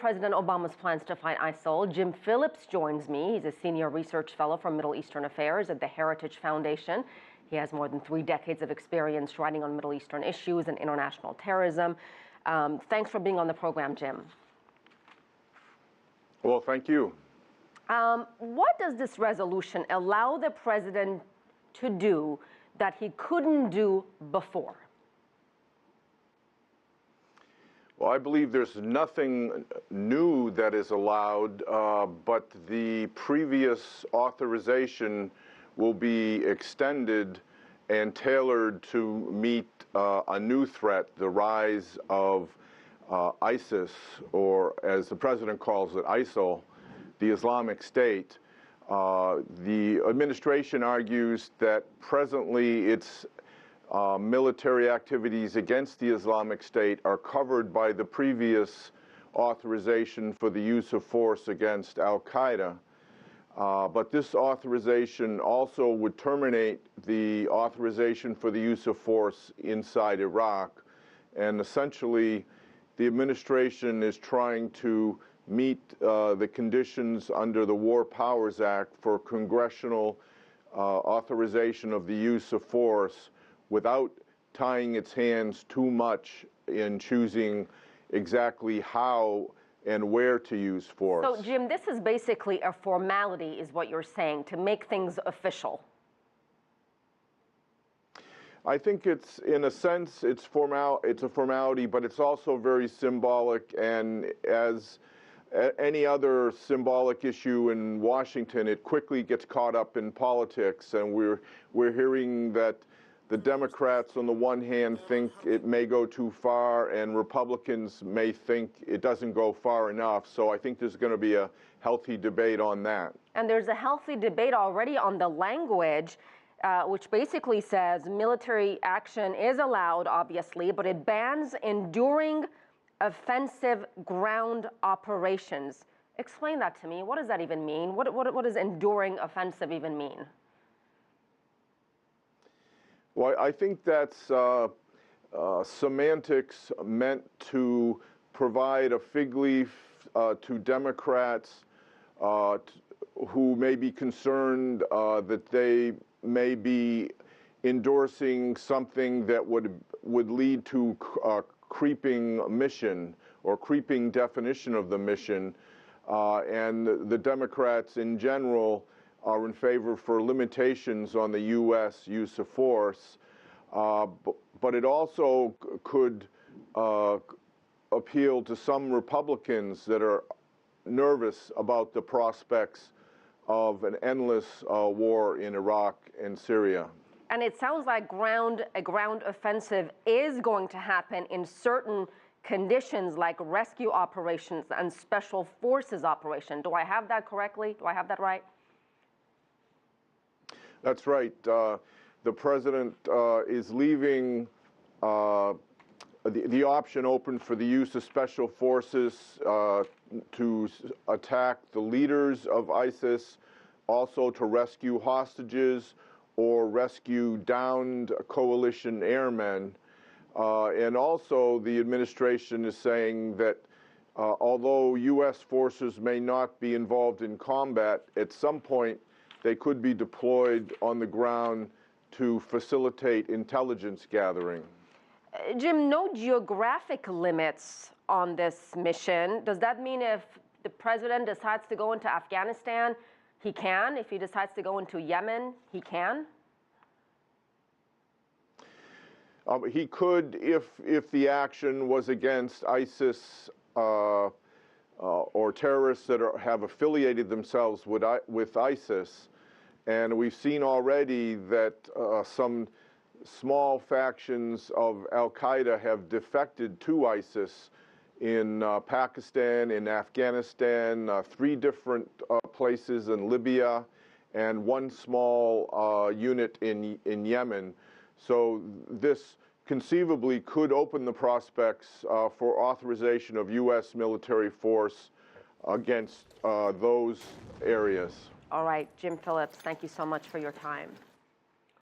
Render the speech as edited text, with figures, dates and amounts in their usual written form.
President Obama's plans to fight ISIL. Jim Phillips joins me. He's a senior research fellow for Middle Eastern Affairs at the Heritage Foundation. He has more than 3 decades of experience writing on Middle Eastern issues and international terrorism. Thanks for being on the program, Jim. Well, thank you. What does this resolution allow the president to do that he couldn't do before? Well, I believe there's nothing new that is allowed, but the previous authorization will be extended and tailored to meet a new threat, the rise of ISIS, or as the president calls it, ISIL, the Islamic State. The administration argues that presently its military activities against the Islamic State are covered by the previous authorization for the use of force against al-Qaeda. But this authorization also would terminate the authorization for the use of force inside Iraq. And essentially, the administration is trying to meet the conditions under the War Powers Act for congressional authorization of the use of force without tying its hands too much in choosing exactly how and where to use force. So, Jim, this is basically a formality, is what you're saying, to make things official. I think it's, in a sense, it's a formality, but it's also very symbolic, and as any other symbolic issue in Washington, it quickly gets caught up in politics, and we're hearing that the Democrats, on the one hand, think it may go too far, and Republicans may think it doesn't go far enough. So I think there's going to be a healthy debate on that. And there's a healthy debate already on the language, which basically says military action is allowed, obviously, but it bans enduring offensive ground operations. Explain that to me. What does that even mean? What does enduring offensive even mean? Well, I think that's semantics meant to provide a fig leaf to Democrats who may be concerned that they may be endorsing something that would lead to a creeping mission or creeping definition of the mission. And the Democrats in general are in favor for limitations on the U.S. use of force, but it also could appeal to some Republicans that are nervous about the prospects of an endless war in Iraq and Syria. And it sounds like a ground offensive is going to happen in certain conditions, like rescue operations and special forces operation. Do I have that correctly? Do I have that right? That's right. The president is leaving the option open for the use of special forces to attack the leaders of ISIS, also to rescue hostages or rescue downed coalition airmen. And also the administration is saying that although U.S. forces may not be involved in combat, at some point they could be deployed on the ground to facilitate intelligence gathering. Jim, no geographic limits on this mission. Does that mean if the president decides to go into Afghanistan, he can? If he decides to go into Yemen, he can? He could if the action was against ISIS or terrorists that have affiliated themselves with ISIS. And we've seen already that some small factions of al-Qaeda have defected to ISIS in Pakistan, in Afghanistan, 3 different places in Libya, and 1 small unit in Yemen. So this conceivably could open the prospects for authorization of U.S. military force against those areas. All right, Jim Phillips, thank you so much for your time.